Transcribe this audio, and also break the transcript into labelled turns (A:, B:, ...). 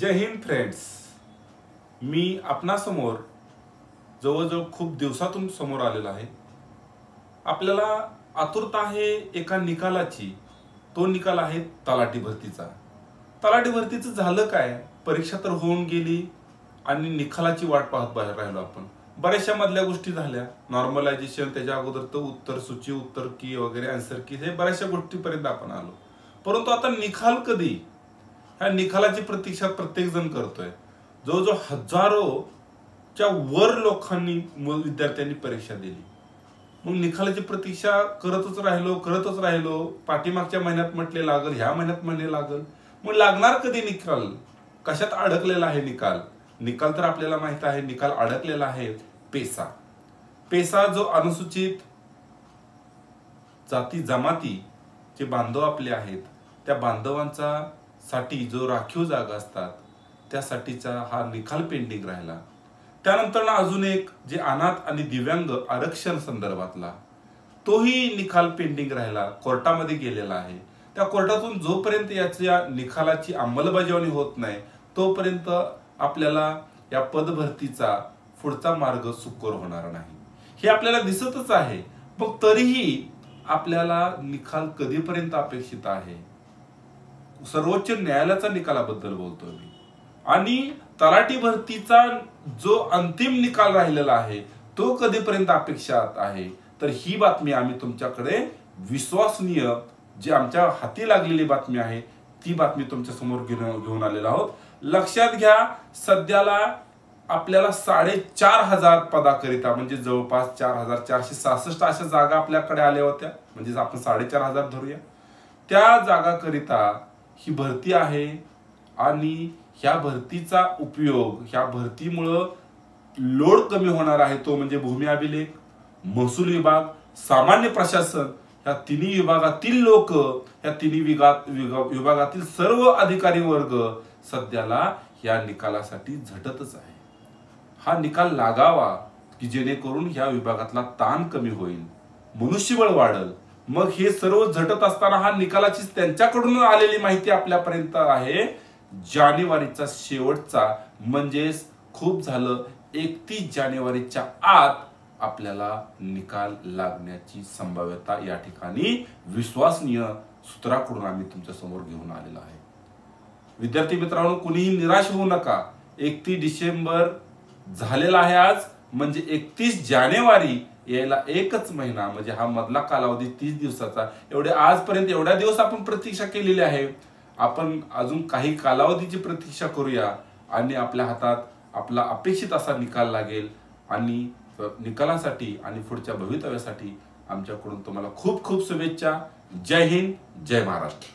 A: जय Hind friends, मी आपणासमोर जवळजवळ खूप दिवसातून समोर आलेला आहे। आपल्याला आतुरता आहे एका निकालाची। तो निकाल आहे तलाठी भरतीचा। तलाठी भरतीचं झालं काय, परीक्षा तर होऊन गेली आणि निकालाची वाट पाहत बाहेर राहिलो आपण। बऱ्याचशा मधल्या गोष्टी झाल्या, नॉर्मलायझेशन, त्याच्या अगोदर तो उत्तर सूची, उत्तर की वगैरे, आन्सर की, हे बऱ्याचशा गोष्टीपर्यंत आपण आलो। परंतु आता निकाल कधी, ह्या निकालाची प्रतीक्षा प्रत्येक जण करतोय। जवळजवळ हजारोच्या वर लोकांनी, विद्यार्थ्यांनी परीक्षा दिली। मग निकालाची प्रतीक्षा करतच राहिलो। पाठीमागच्या महिन्यात म्हटले लागल, ह्या महिन्यात म्हणे लागल। मग लागणार कधी निकाल? कशात अडकलेला आहे निकाल? निकाल तर आपल्याला माहित आहे, निकाल अडकलेला आहे पेसा जो अनुसूचित जाती जमाती जे बांधव आपले आहेत, त्या बांधवांचा साठी जो राखीव जागा असतात त्यासाठीचा हा निकाल पेंडिंग राहिला। त्यानंतर अजून एक जे अनाथ आणि दिव्यांग आरक्षण संदर्भातला तोही निकाल पेंडिंग राहिला, कोर्टामध्ये गेलेला आहे। त्या कोर्टातून जोपर्यंत याच्या निकालाची अंमलबजावणी होत नाही तोपर्यंत आपल्याला या पदभरतीचा पुढचा मार्ग सुकर होणार नाही, हे आपल्याला दिसतच आहे। मग तरीही आपल्याला निकाल कधीपर्यंत अपेक्षित आहे? सर्वोच्च न्यायालयाचा निकालाबद्दल बोलतोय मी। आणि तलाठी भरतीचा जो अंतिम निकाल राहिलेला आहे तो कधीपर्यंत अपेक्षित आहे? तर ही बातमी आम्ही तुमच्याकडे विश्वसनीय, जी आमच्या हाती लागलेली बातमी आहे, ती बातमी तुमच्या समोर घेऊन आलेलो आहोत। लक्षात घ्या, सध्याला आपल्याला 4500 पदाकरिता, म्हणजे जवळपास 4466 अशा जागा आपल्याकडे आल्या होत्या, म्हणजे आपण 4500 धरूया। त्या जागाकरिता ही भरती आहे आणि ह्या भरतीचा उपयोग, ह्या भरतीमुळे लोड कमी होणार आहे, तो म्हणजे भूमी अभिलेख, महसूल विभाग, सामान्य प्रशासन, या तिन्ही विभागातील लोक, या तिन्ही विभागातील सर्व अधिकारी वर्ग सध्याला या निकालासाठी झटतच आहे। हा निकाल लागावा की जेणेकरून या विभागातला ताण कमी होईल, मनुष्यबळ वाढेल। मग हे सर्व झटत असताना हा निकालाची त्यांच्याकडून आलेली माहिती आपल्यापर्यंत आहे जानेवारीचा शेवटचा, म्हणजे खूप झालं 31 जानेवारीच्या आत आपल्याला निकाल लागण्याची संभाव्यता या ठिकाणी विश्वसनीय सूत्राकडून आम्ही तुमच्या समोर घेऊन आलेला आहे। विद्यार्थी मित्रांनो, कुणीही निराश होऊ नका। 31 डिसेंबर झालेला आहे आज, म्हणजे 31 जानेवारी यायला एकच महिना, म्हणजे हा मधला कालावधी 30 दिवसाचा। आजपर्यंत एवढ्या दिवस आपण प्रतीक्षा केलेली आहे। आपण अजून काही कालावधीची प्रतीक्षा करूया आणि आपल्या हातात आपला अपेक्षित असा निकाल लागेल। आणि निकालासाठी आणि पुढच्या भवितव्यासाठी आमच्याकडून तुम्हाला खूप खूप शुभेच्छा। जय हिंद, जय महाराष्ट्र।